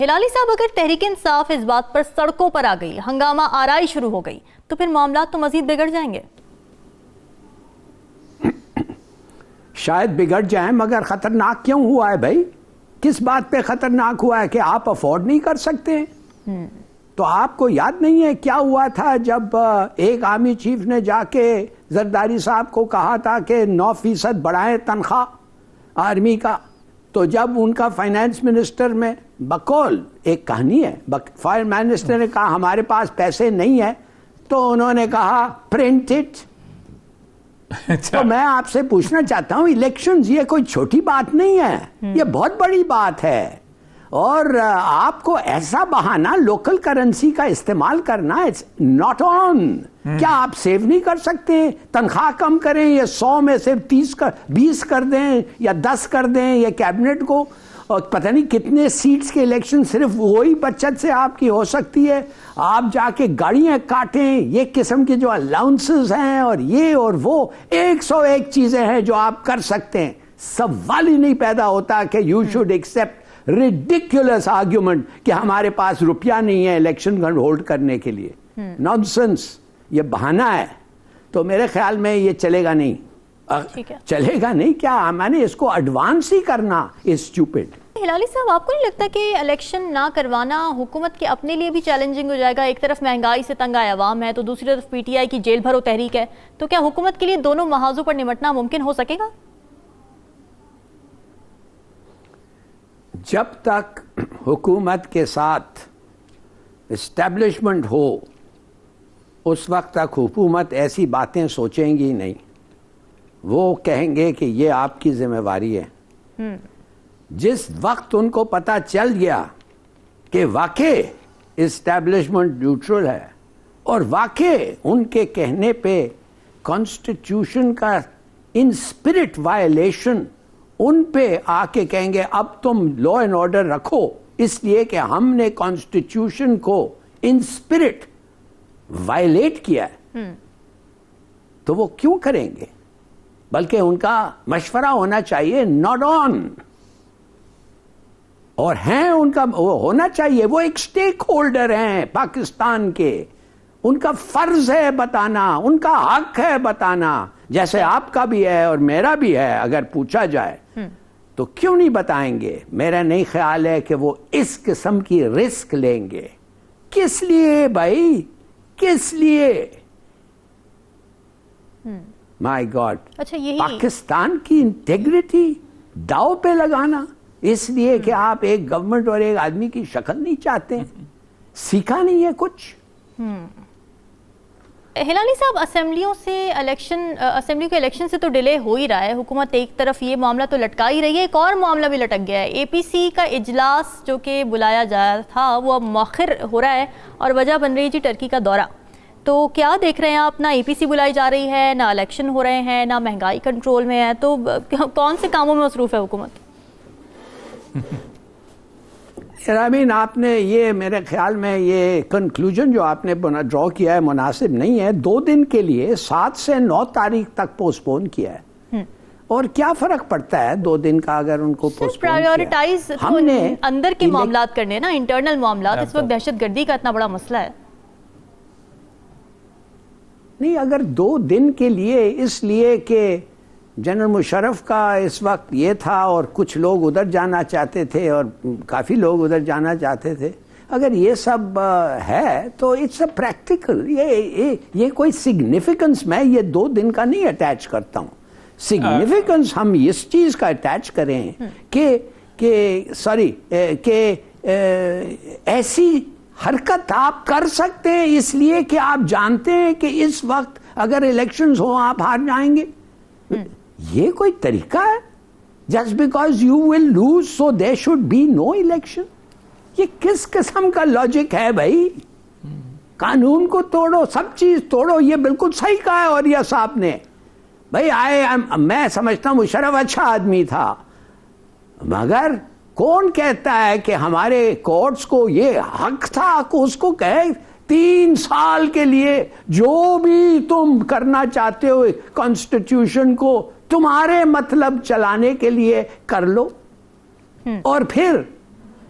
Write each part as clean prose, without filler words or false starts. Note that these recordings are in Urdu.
ہلالی صاحب، اگر تحریک انصاف اس بات پر سڑکوں پر آ گئی، ہنگامہ آرائی شروع ہو گئی، تو پھر معاملات تو مزید بگڑ جائیں گے؟ شاید بگڑ جائیں، مگر خطرناک کیوں ہوا ہے بھائی؟ کس بات پہ خطرناک ہوا ہے؟ کہ آپ افورڈ نہیں کر سکتے ہیں؟ تو آپ کو یاد نہیں ہے کیا ہوا تھا جب ایک آرمی چیف نے جا کے زرداری صاحب کو کہا تھا کہ 9% بڑھائیں تنخواہ آرمی کا؟ تو جب ان کا فائنانس منسٹر میں بقول ایک کہانی ہے، فائنانس منسٹر نے کہا ہمارے پاس پیسے نہیں ہیں، تو انہوں نے کہا پرنٹ اٹ۔ تو میں آپ سے پوچھنا چاہتا ہوں، الیکشنز یہ کوئی چھوٹی بات نہیں ہے، یہ بہت بڑی بات ہے۔ اور آپ کو ایسا بہانہ لوکل کرنسی کا استعمال کرنا اٹس ناٹ آن۔ کیا آپ سیو نہیں کر سکتے؟ تنخواہ کم کریں، یا 100 میں سے 20 کر دیں، یا 10 کر دیں، یا کیبنٹ کو، اور پتہ نہیں کتنے سیٹس کے الیکشن صرف وہی بچت سے آپ کی ہو سکتی ہے۔ آپ جا کے گاڑیاں کاٹیں، یہ قسم کے جو الاؤنسز ہیں اور یہ اور وہ 101 چیزیں ہیں جو آپ کر سکتے ہیں۔ سوال ہی نہیں پیدا ہوتا کہ you should accept ridiculous argument کہ ہمارے پاس روپیہ نہیں ہے الیکشن ہولڈ کرنے کے لیے۔ نانسنس، یہ بہانہ ہے۔ تو میرے خیال میں یہ چلے گا نہیں۔ چلے گا نہیں کیا، میں نے اس کو ایڈوانس ہی کرنا is stupid۔ ہلالی صاحب، آپ کو نہیں لگتا کہ الیکشن نہ کروانا حکومت کے اپنے لیے بھی چیلنجنگ ہو جائے گا؟ ایک طرف مہنگائی سے تنگ آئے عوام ہے، تو دوسری طرف پی ٹی آئی کی جیل بھرو تحریک ہے، تو کیا حکومت کے لیے دونوں محاذوں پر نمٹنا ممکن ہو سکے گا؟ جب تک حکومت کے ساتھ اسٹیبلشمنٹ ہو، اس وقت تک حکومت ایسی باتیں سوچیں گی نہیں۔ وہ کہیں گے کہ یہ آپ کی ذمہ داری ہے۔ جس وقت ان کو پتہ چل گیا کہ واقع اسٹیبلشمنٹ نیوٹرل ہے، اور واقع ان کے کہنے پہ کانسٹیٹیوشن کا ان اسپرٹ وائلیشن، ان پہ آ کے کہیں گے اب تم لا اینڈ آرڈر رکھو، اس لیے کہ ہم نے کانسٹیٹیوشن کو ان اسپرٹ وائلیٹ کیا ہے، تو وہ کیوں کریں گے؟ بلکہ ان کا مشورہ ہونا چاہیے ناٹ آن، اور ہیں ان کا وہ ہونا چاہیے، وہ ایک سٹیک ہولڈر ہیں پاکستان کے، ان کا فرض ہے بتانا، ان کا حق ہے بتانا، جیسے آپ کا بھی ہے اور میرا بھی ہے۔ اگر پوچھا جائے تو کیوں نہیں بتائیں گے؟ میرا نہیں خیال ہے کہ وہ اس قسم کی رسک لیں گے۔ کس لیے بھائی، کس لیے؟ مائی گاڈ، پاکستان کی انٹیگریٹی داؤ پہ لگانا اس لیے کہ آپ ایک گورنمنٹ اور ایک آدمی کی شکل نہیں چاہتے ہیں؟ سیکھا نہیں ہے کچھ؟ ہلالی صاحب، اسمبلیوں کے الیکشن سے تو ڈیلے ہو ہی رہا ہے، حکومت ایک طرف یہ معاملہ تو لٹکا ہی رہی ہے، ایک اور معاملہ بھی لٹک گیا ہے۔ اے پی سی کا اجلاس جو کہ بلایا جایا تھا وہ اب مؤخر ہو رہا ہے، اور وجہ بن رہی ہے ٹرکی کا دورہ۔ تو کیا دیکھ رہے ہیں آپ؟ نہ اے پی سی بلائی جا رہی ہے، نہ الیکشن ہو رہے ہیں، نہ مہنگائی کنٹرول میں ہے، تو کون سے کاموں میں مصروف ہے حکومت؟ آپ نے یہ، میرے خیال میں یہ کنکلوژن جو آپ نے ڈرا کیا ہے مناسب نہیں ہے۔ 2 دن کے لیے 7 سے 9 تاریخ تک پوسٹپون کیا ہے، اور کیا فرق پڑتا ہے 2 دن کا اگر ان کو پوسٹپون کیا؟ پرائیورٹائز ہم نے اندر کے معاملات کرنے نا، انٹرنل معاملات۔ اس وقت دہشت گردی کا اتنا بڑا مسئلہ ہے۔ نہیں، اگر 2 دن کے لیے، اس لیے کہ جنرل مشرف کا اس وقت یہ تھا اور کچھ لوگ ادھر جانا چاہتے تھے اور کافی لوگ ادھر جانا چاہتے تھے، اگر یہ سب ہے تو اٹس اے پریکٹیکل، یہ کوئی سگنیفیکنس میں یہ 2 دن کا نہیں اٹیچ کرتا ہوں۔ سگنیفیکنس ہم اس چیز کا اٹیچ کریں کہ ایسی حرکت آپ کر سکتے ہیں اس لیے کہ آپ جانتے ہیں کہ اس وقت اگر الیکشنز ہوں آپ ہار جائیں گے۔ یہ کوئی طریقہ ہے؟ Just because you will lose so there should be no election? یہ کس قسم کا لاجک ہے بھائی؟ قانون کو توڑو، سب چیز توڑو۔ یہ بالکل صحیح کہا ہے اولیاء صاحب نے بھائی۔ میں سمجھتا ہوں مشرف اچھا آدمی تھا، مگر کون کہتا ہے کہ ہمارے کورٹس کو یہ حق تھا کہ اس کو کہے 3 سال کے لیے جو بھی تم کرنا چاہتے ہو کانسٹیٹیوشن کو تمہارے مطلب چلانے کے لیے کر لو، اور پھر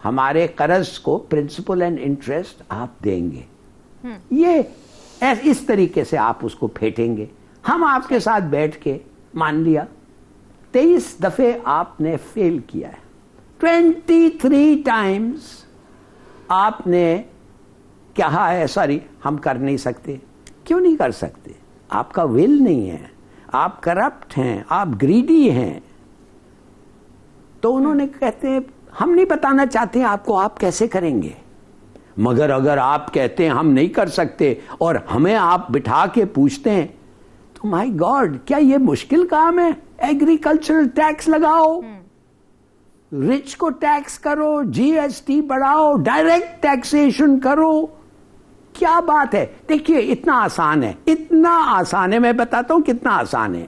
ہمارے قرض کو پرنسپل اینڈ انٹرسٹ آپ دیں گے. یہ اس طریقے سے آپ اس کو پھیٹیں گے. ہم آپ کے ساتھ بیٹھ کے مان لیا 23 دفعے آپ نے فیل کیا ہے, 23 ٹائمز آپ نے کہا ہے سوری ہم کر نہیں سکتے. کیوں نہیں کر سکتے؟ آپ کا ول نہیں ہے, آپ کرپٹ ہیں, آپ گریڈی ہیں. تو انہوں نے کہتے ہیں ہم نہیں بتانا چاہتے ہیں آپ کو آپ کیسے کریں گے, مگر اگر آپ کہتے ہیں ہم نہیں کر سکتے اور ہمیں آپ بٹھا کے پوچھتے ہیں تو مائی گاڈ کیا یہ مشکل کام ہے؟ ایگریکلچرل ٹیکس لگاؤ, رچ کو ٹیکس کرو, جی ایس ٹی بڑھاؤ, ڈائریکٹ ٹیکسیشن کرو. کیا بات ہے؟ دیکھیے اتنا آسان ہے, اتنا آسان ہے. میں بتاتا ہوں کتنا آسان ہے.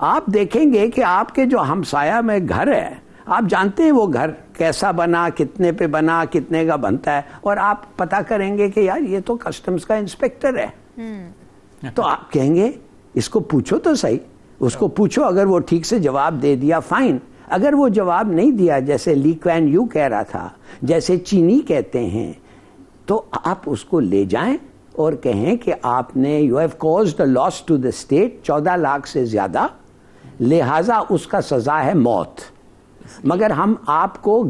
آپ دیکھیں گے کہ آپ کے جو ہمسایہ میں گھر ہے, آپ جانتے ہیں وہ گھر کیسا بنا, کتنے پہ بنا, کتنے کا بنتا ہے, اور آپ پتا کریں گے کہ یار یہ تو کسٹمز کا انسپیکٹر ہے. تو آپ کہیں گے اس کو پوچھو تو صحیح, اس کو پوچھو, اگر وہ ٹھیک سے جواب دے دیا فائن, اگر وہ جواب نہیں دیا جیسے لی کوین یو کہہ رہا تھا, جیسے چینی کہتے ہیں, تو آپ اس کو لے جائیں اور کہیں کہ آپ نے you have caused a loss to the state 14 lakh سے زیادہ, لہذا اس کا سزا ہے موت, مگر ہم آپ کو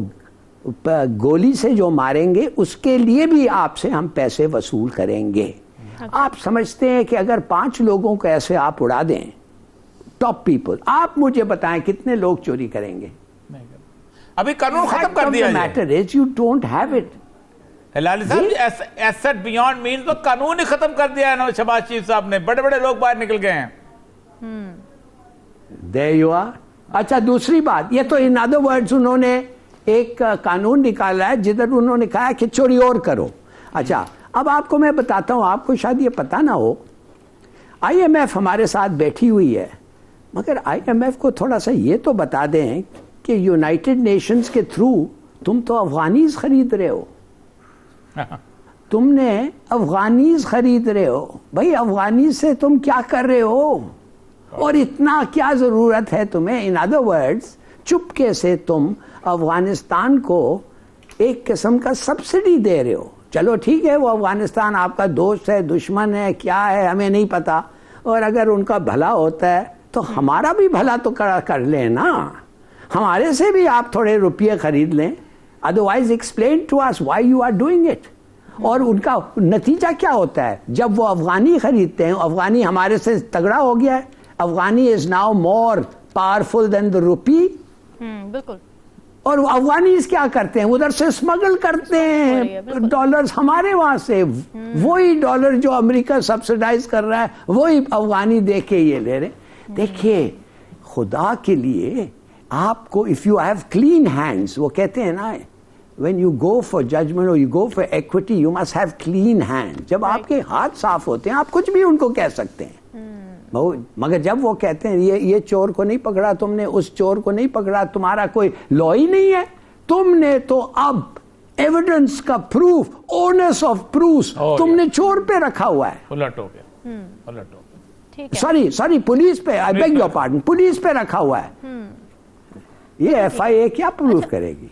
گولی سے جو ماریں گے اس کے لیے بھی آپ سے ہم پیسے وصول کریں گے. آپ سمجھتے ہیں کہ اگر 5 لوگوں کو ایسے آپ اڑا دیں, ٹاپ پیپل, آپ مجھے بتائیں کتنے لوگ چوری کریں گے؟ ابھی قانون ختم کر دیا matter is you don't have it. Hilali صاحب ایسٹ بیونڈ مینز تو قانون ہی ختم کر دیا ہے شہباز شریف صاحب نے, بڑے بڑے لوگ باہر نکل گئے ہیں. There you are. اچھا دوسری بات, یہ تو in other words انہوں نے ایک قانون نکالا ہے جدھر انہوں نے کہا کہ چوری اور کرو. اچھا اب آپ کو میں بتاتا ہوں, آپ کو شاید یہ پتا نہ ہو, آئی ایم ایف ہمارے ساتھ بیٹھی ہوئی ہے, مگر آئی ایم ایف کو تھوڑا سا یہ تو بتا دیں کہ یونائٹڈ نیشنز کے تھرو تم تو افغانیز خرید رہے ہو, تم نے افغانیز خرید رہے ہو. بھائی افغانیز سے تم کیا کر رہے ہو, اور اتنا کیا ضرورت ہے تمہیں؟ ان ادر ورڈز چپکے سے تم افغانستان کو ایک قسم کا سبسڈی دے رہے ہو. چلو ٹھیک ہے, وہ افغانستان آپ کا دوست ہے, دشمن ہے, کیا ہے ہمیں نہیں پتا, اور اگر ان کا بھلا ہوتا ہے تو ہمارا بھی بھلا تو کر لیں نا, ہمارے سے بھی آپ تھوڑے روپیے خرید لیں. Otherwise explain to us why you are doing it. اور ان کا نتیجہ کیا ہوتا ہے جب وہ افغانی خریدتے ہیں؟ افغانی ہمارے سے تگڑا ہو گیا ہے, afghani is now more powerful than the rupee. بالکل. اور افغانیز کیا کرتے ہیں؟ ادھر سے اسمگل کرتے ہیں ڈالرز ہمارے وہاں سے, وہی ڈالر جو امریکہ سبسڈائز کر رہا ہے وہی افغانی دے کے یہ لے رہے. دیکھیے خدا کے لیے آپ کو if you have clean hands, وہ کہتے ہیں نا when you go for judgment or you go for equity you must have clean hands. جب آپ کے ہاتھ صاف ہوتے ہیں آپ کچھ بھی ان کو کہہ سکتے ہیں. مگر جب وہ کہتے ہیں یہ چور کو نہیں پکڑا تم نے, اس چور کو نہیں پکڑا, تمہارا کوئی لا ہی نہیں ہے, تم نے تو اب ایویڈنس کا پروف, اونس آف پروف تم نے چور پہ رکھا ہوا ہے. الٹ ہو گیا, الٹ ہو گیا. سوری پولیس پہ, آئی بیگ یور پارڈن, پولیس پہ رکھا ہوا ہے. یہ ایف آئی اے کیا پروف کرے گی؟